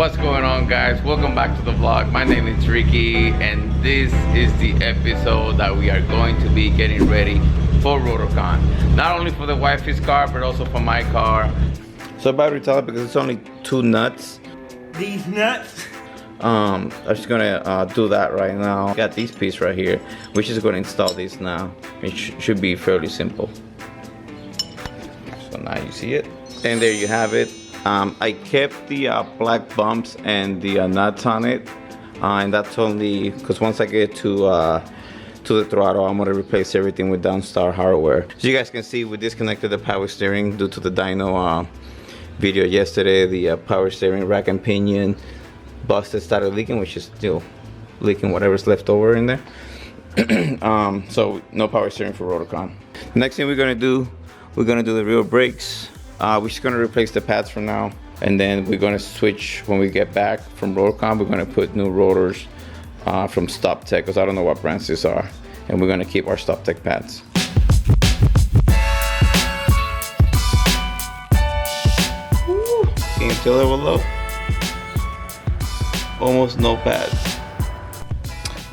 What's going on, guys? Welcome back to the vlog. My name is Ricky, and this is the episode that we are going to be getting ready for RotoCon. Not only for the wifey's car, but also for my car. So battery tell it because it's only 2 nuts. These nuts? I'm just gonna do that right now. Got these pieces right here. We're just gonna install these now. It should be fairly simple. So now you see it, and there you have it. I kept the black bumps and the nuts on it, and that's only because once I get to the throttle, I'm gonna replace everything with Downstar hardware. So you guys can see we disconnected the power steering due to the dyno video yesterday. The power steering rack and pinion busted, started leaking, which is still leaking whatever's left over in there. So no power steering for RotoCon. The next thing we're gonna do the rear brakes. We're just gonna replace the pads for now, and then we're gonna switch when we get back from RotoCon. We're gonna put new rotors from StopTech, because I don't know what brands these are, and we're gonna keep our StopTech pads. Woo. Can you feel it with low? Almost no pads.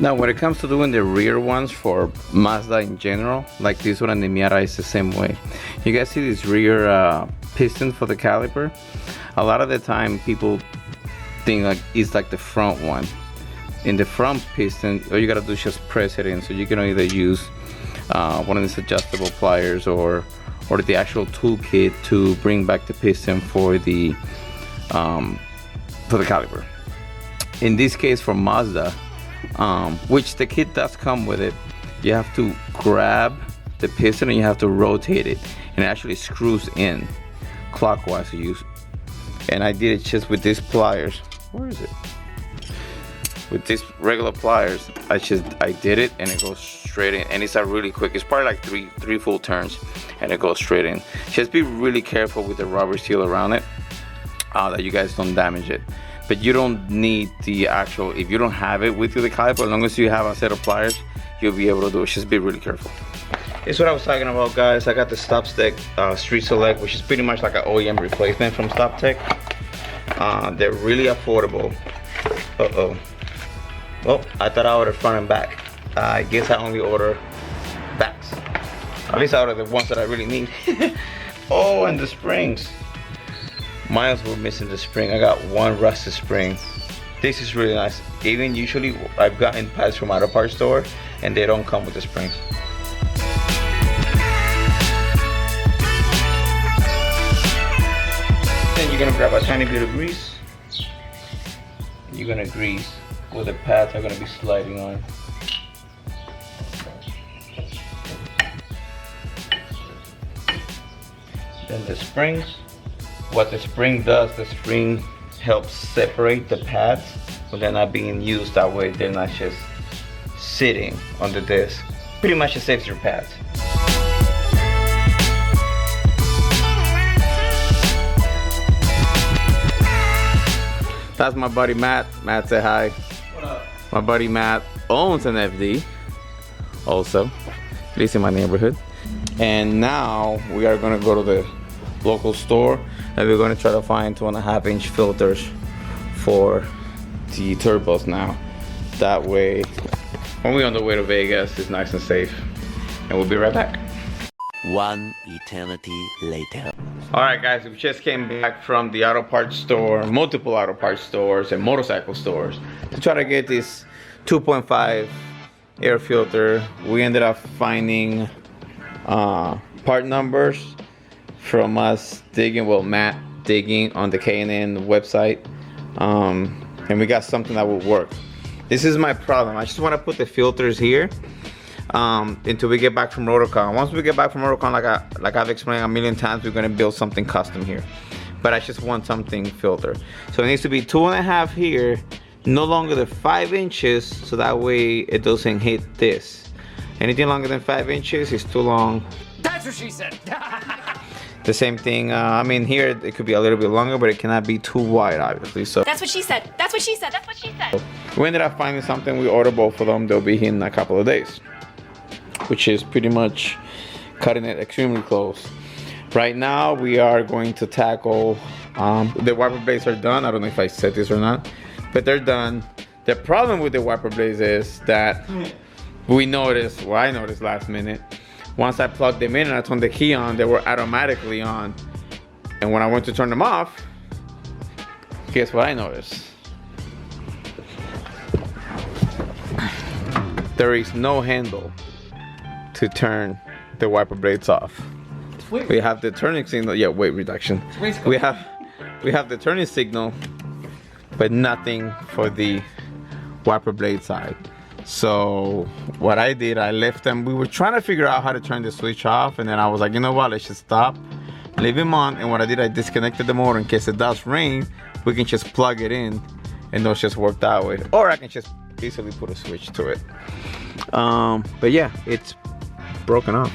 Now when it comes to doing the rear ones for Mazda in general, like this one and the Miata is the same way. You guys see this rear piston for the caliper? A lot of the time people think like it's like the front one. In the front piston, all you gotta do is just press it in. So you can either use one of these adjustable pliers or the actual toolkit to bring back the piston for the caliper. In this case for Mazda, which the kit does come with it, you have to grab the piston and you have to rotate it, and it actually screws in clockwise. And I did it just with these pliers. Where is it? With these regular pliers, I did it, and it goes straight in, and it's really quick. It's probably like three full turns, and it goes straight in. Just be really careful with the rubber seal around it, that you guys don't damage it. But you don't need the actual, if you don't have it with you, the caliper, as long as you have a set of pliers, you'll be able to do it. Just be really careful. It's what I was talking about, guys. I got the StopTech Street Select, which is pretty much like an OEM replacement from StopTech. They're really affordable. Uh-oh. Well, I thought I ordered front and back. I guess I only order backs. At least I ordered the ones that I really need. Oh, and the springs. Mine were missing the spring. I got one rusted spring. This is really nice. Even usually I've gotten pads from auto parts store and they don't come with the springs. Then you're gonna grab a tiny bit of grease. You're gonna grease where the pads are gonna be sliding on. Then the springs. What the spring does, the spring helps separate the pads when they're not being used. That way they're not just sitting on the disc. Pretty much it saves your pads. That's my buddy Matt. Matt, say hi. What up? My buddy Matt owns an FD also, at least in my neighborhood. And now we are gonna go to the local store, and we're going to try to find 2.5-inch filters for the turbos now. That way, when we're on the way to Vegas, it's nice and safe. And we'll be right back. One eternity later. Alright guys, we just came back from the auto parts store, multiple auto parts stores and motorcycle stores, to try to get this 2.5 air filter. We ended up finding part numbers from us digging, well, Matt digging on the K&N website, and we got something that will work. This is my problem. I just want to put the filters here until we get back from RotoCon. Once we get back from RotoCon, like I've explained a million times, we're going to build something custom here. But I just want something filter. So it needs to be 2.5 here, no longer than 5 inches, so that way it doesn't hit this. Anything longer than 5 inches is too long. That's what she said. The same thing, I mean here it could be a little bit longer, but it cannot be too wide, obviously. So that's what she said. That's what she said. That's what she said. We ended up finding something. We ordered both of them. They'll be here in a couple of days, which is pretty much cutting it extremely close. Right now we are going to tackle The wiper blades are done. I don't know if I said this or not, but they're done. The problem with the wiper blades is that I noticed last minute. Once I plugged them in and I turned the key on, they were automatically on. And when I went to turn them off, guess what I noticed? There is no handle to turn the wiper blades off. We have the turning signal. Yeah, weight reduction. We have the turning signal, but nothing for the wiper blade side. So what I did, I left them. We were trying to figure out how to turn the switch off, and then I was like, you know what? Let's just stop, leave them on. And what I did, I disconnected the motor in case it does rain. We can just plug it in, and those just work that way. Or I can just easily put a switch to it. But yeah, it's broken off.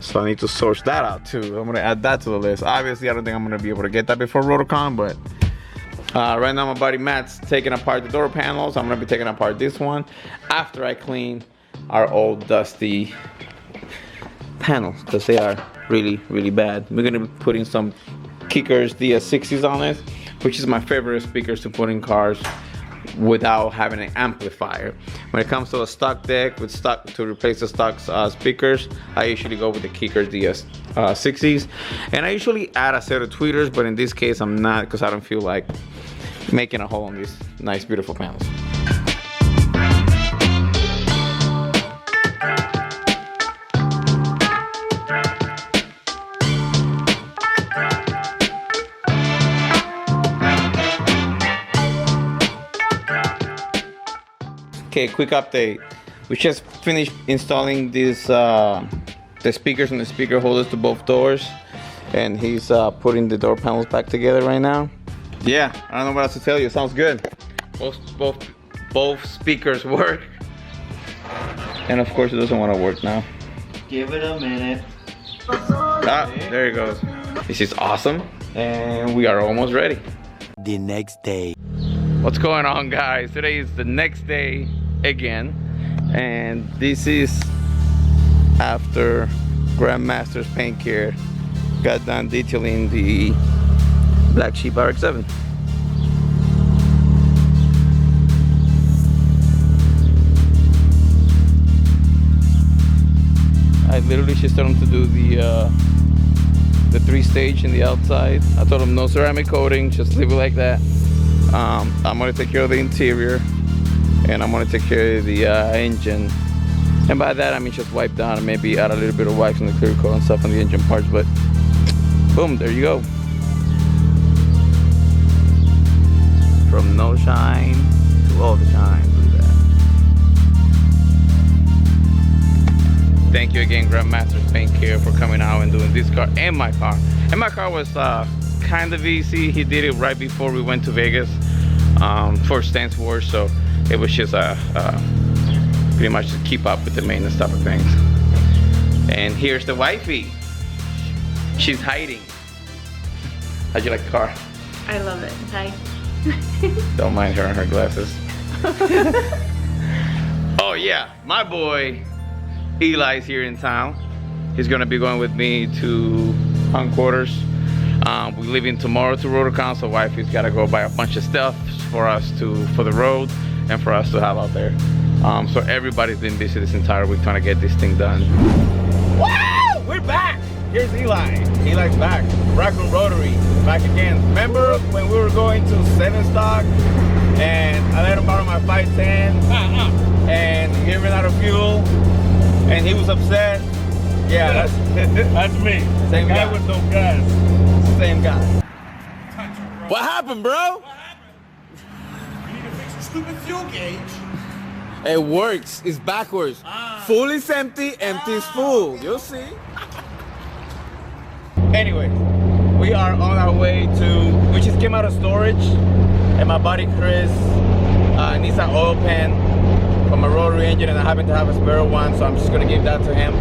So I need to source that out too. I'm gonna add that to the list. Obviously, I don't think I'm gonna be able to get that before RotoCon, but right now my buddy Matt's taking apart the door panels. I'm gonna be taking apart this one after I clean our old dusty panels because they are really, really bad. We're gonna be putting some Kickers DS60s on it, which is my favorite speakers to put in cars without having an amplifier. When it comes to a stock deck to replace the stock speakers, I usually go with the Kickers DS60s, and I usually add a set of tweeters, but in this case I'm not, because I don't feel like making a hole in these nice beautiful panels. Okay, quick update. We just finished installing these the speakers and the speaker holders to both doors, and he's putting the door panels back together right now. Yeah, I don't know what else to tell you. It sounds good. Both speakers work, and of course it doesn't want to work now. Give it a minute. Ah, there it goes. This is awesome, and we are almost ready. The next day. What's going on, guys? Today is the next day again, and this is after Grandmaster's Paint Care got done detailing the Black Sheep RX-7. I literally just told him to do the 3-stage in the outside. I told him no ceramic coating, just leave it like that. I'm gonna take care of the interior, and I'm gonna take care of the engine. And by that I mean just wipe down and maybe add a little bit of wax on the clear coat and stuff on the engine parts. But boom, there you go. From no shine to all the shine. Look at that. Thank you again, Grandmaster's Paint Care, for coming out and doing this car and my car. And my car was kind of easy. He did it right before we went to Vegas for Stance Wars, so it was just pretty much to keep up with the maintenance type of things. And here's the wifey. She's hiding. How'd you like the car? I love it. Hi. Don't mind her and her glasses. Oh yeah, my boy Eli's here in town. He's gonna be going with me to Headquarters. We're leaving tomorrow to RotoCon, so wifey's gotta go buy a bunch of stuff for the road and for us to have out there. So everybody's been busy this entire week trying to get this thing done. Woo! We're back! Here's Eli. Eli's back. Raccoon Rotary, back again. Remember when we were going to 7 stock and I let him borrow my 510 and he ran out of fuel and he was upset? Yeah, That's me. Same guy. With no gas. Same guy. What happened, bro? You need to fix your stupid fuel gauge. It works. It's backwards. Full is empty, empty is full. You'll see. Anyway, we are on our way to, we just came out of storage, and my buddy Chris needs an oil pan from a rotary engine, and I happen to have a spare one, so I'm just gonna give that to him.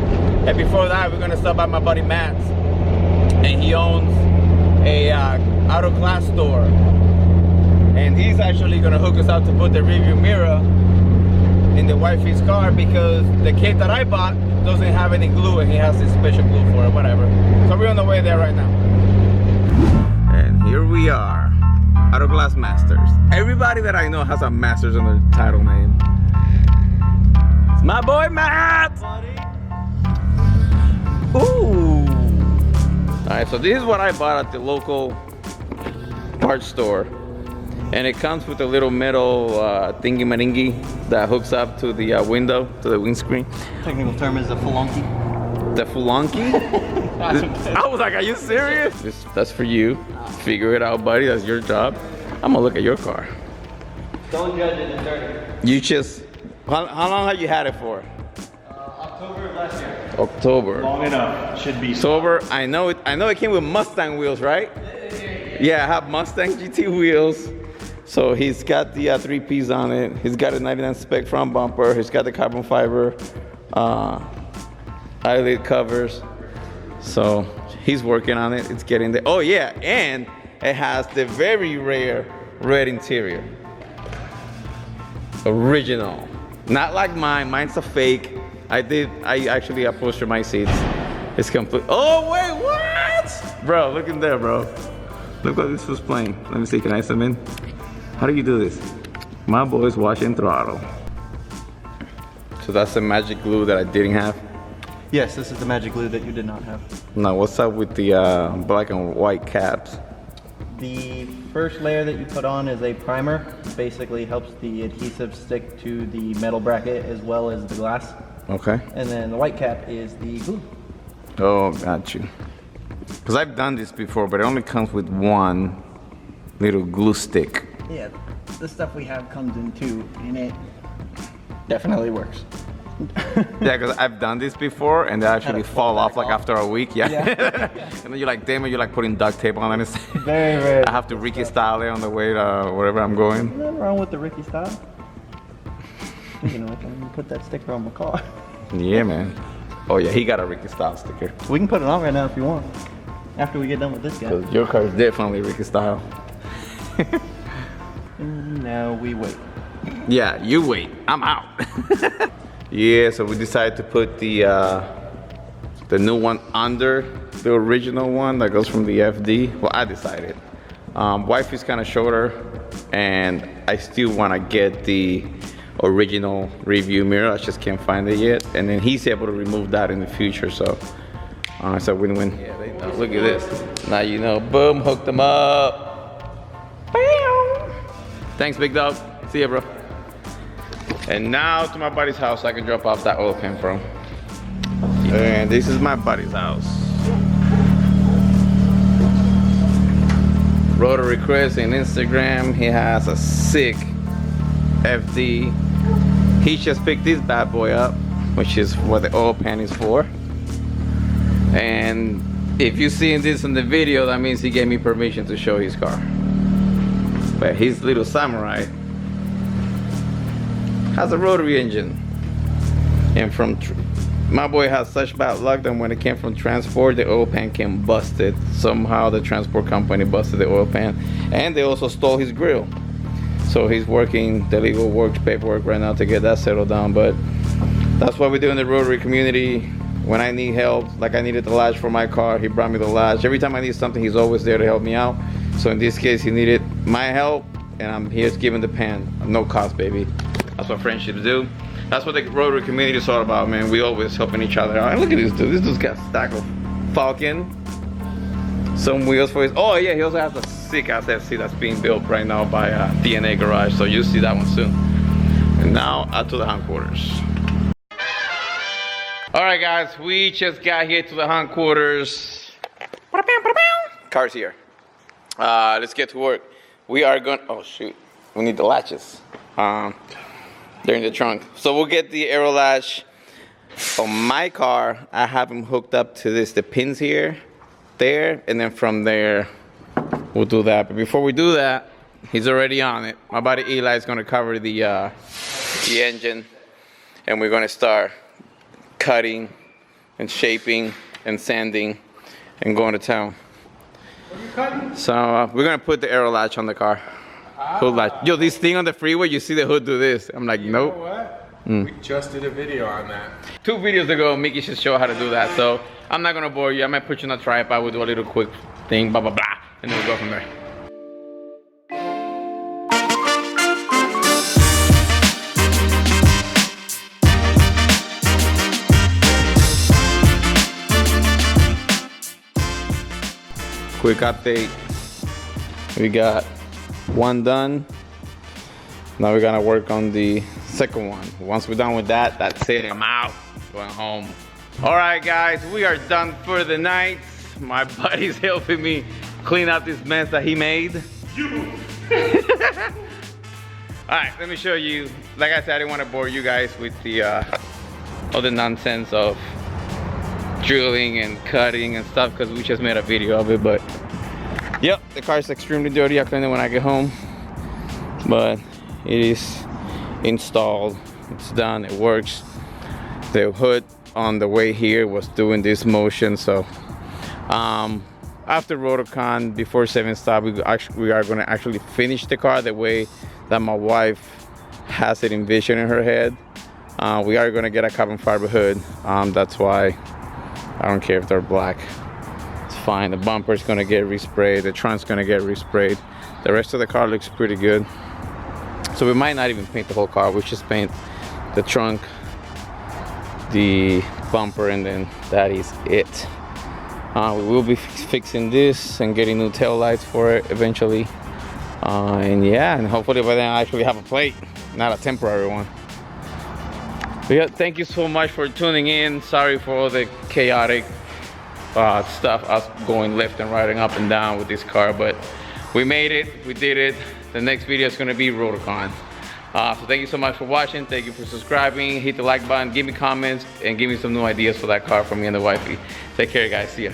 And before that, we're gonna stop by my buddy Matt's, and he owns a auto class store, and he's actually gonna hook us out to put the rearview mirror in the wifey's car, because the kit that I bought doesn't have any glue, and he has this special glue for it, whatever. So we're on the way there right now. And here we are. Auto Glass Masters. Everybody that I know has a Masters on their title name. It's my boy Matt! Ooh! Alright, so this is what I bought at the local parts store. And it comes with a little metal thingy-maringy that hooks up to the window, to the windscreen. Technical term is a flunky. The flunky? I was like, are you serious? That's for you. Figure it out, buddy. That's your job. I'm gonna look at your car. Don't judge it, it's dirty. You just, how long have you had it for? October of last year. October. Long enough. Should be. October. I know it came with Mustang wheels, right? Yeah, I have Mustang GT wheels. So he's got the 3Ps on it. He's got a 99 spec front bumper. He's got the carbon fiber eyelid covers. So he's working on it. It's getting there. Oh yeah, and it has the very rare red interior. Original. Not like mine. Mine's a fake. I actually upholstered my seats. It's complete. Oh wait, what? Bro, look in there, bro. Look what this was playing. Let me see, can I zoom in? How do you do this? My boy's watching throtl. So that's the magic glue that I didn't have. Yes, this is the magic glue that you did not have. Now what's up with the black and white caps? The first layer that you put on is a primer. Basically helps the adhesive stick to the metal bracket as well as the glass. Okay. And then the white cap is the glue. Oh, got you. Because I've done this before, but it only comes with one little glue stick. Yeah, the stuff we have comes in two, and it definitely works. Yeah, because I've done this before, and they actually fall off like after a week. Yeah. Yeah. And then you're like, damn it, you're like putting duct tape on it. Very, very. I have to Rickie style it on the way to wherever I'm going. Nothing wrong with the Rickie style. You know, I can put that sticker on my car. Yeah, man. Oh yeah, he got a Rickie style sticker. We can put it on right now if you want. After we get done with this guy. 'Cause your car is definitely Rickie style. And now we wait. Yeah, you wait. I'm out. Yeah, so we decided to put the new one under the original one that goes from the FD. Well, I decided. Wife is kind of shorter, and I still want to get the original Rearview mirror. I just can't find it yet. And then he's able to remove that in the future, so it's a win-win. Yeah, they know. Look at this. Now you know. Boom, hooked them up. Bam. Thanks, big dog. See ya, bro. And now to my buddy's house, I can drop off that oil pan from. And this is my buddy's house. Rotary Chris on Instagram. He has a sick FD. He just picked this bad boy up, which is what the oil pan is for. And if you're seeing this in the video, that means he gave me permission to show his car. But his little Samurai has a rotary engine. And my boy has such bad luck that when it came from transport, the oil pan came busted. Somehow the transport company busted the oil pan. And they also stole his grill. So he's working the legal paperwork right now to get that settled down. But that's what we do in the Rotary community. When I need help, like I needed the latch for my car, he brought me the latch. Every time I need something, he's always there to help me out. So in this case, he needed my help, and I'm here giving the pan. No cost, baby. That's what friendships do. That's what the Rotary community is all about, man. We always helping each other out. And look at this dude. This dude's got a stack of Falcon. Some wheels for his, oh yeah, he also has a sick ass FC that's being built right now by DNA Garage. So you'll see that one soon. And now out to the hindquarters. All right, guys, we just got here to the hindquarters. Car's here. Let's get to work. We are going, oh shoot, we need the latches. They're in the trunk. So we'll get the aero latch. On my car, I have them hooked up to the pins here, there, and then from there, we'll do that. But before we do that, he's already on it. My buddy Eli is gonna cover the engine, and we're gonna start cutting and shaping and sanding and going to town. What are you cutting? So we're gonna put the aero latch on the car. Hood latch. Yo, this thing on the freeway, you see the hood do this. I'm like, nope. You know what? We just did a video on that. 2 videos ago, Mickey should show how to do that. So I'm not gonna bore you. I might put you on a tripod. We'll do a little quick thing, blah, blah, blah. And then we'll go from there. quick update. We got one done. Now we're gonna work on the second one. Once we're done with that, that's it. I'm out, going home. All right, guys, we are done for the night. My buddy's helping me clean up this mess that he made. All right, let me show you. Like I said, I didn't want to bore you guys with the all the nonsense of drilling and cutting and stuff, because we just made a video of it. But yep, the car is extremely dirty. I'll clean it when I get home, but it is installed. It's done. It works. The hood on the way here was doing this motion, so after RotoCon, before 7 stop, we are going to actually finish the car the way that my wife has it envisioned in her head. We are going to get a carbon fiber hood. That's why I don't care if they're black. It's fine. The bumper is going to get resprayed. The trunk's going to get resprayed. The rest of the car looks pretty good. So we might not even paint the whole car. We just paint the trunk, the bumper, and then that is it. We will be fixing this and getting new tail lights for it eventually. And yeah, and hopefully by then I actually have a plate, not a temporary one. But yeah, thank you so much for tuning in. Sorry for all the chaotic stuff, us going left and right and up and down with this car, but we made it, we did it. The next video is gonna be RotoCon. So thank you so much for watching. Thank you for subscribing. Hit the like button, give me comments, and give me some new ideas for that car for me and the wifey. Take care, guys. See ya.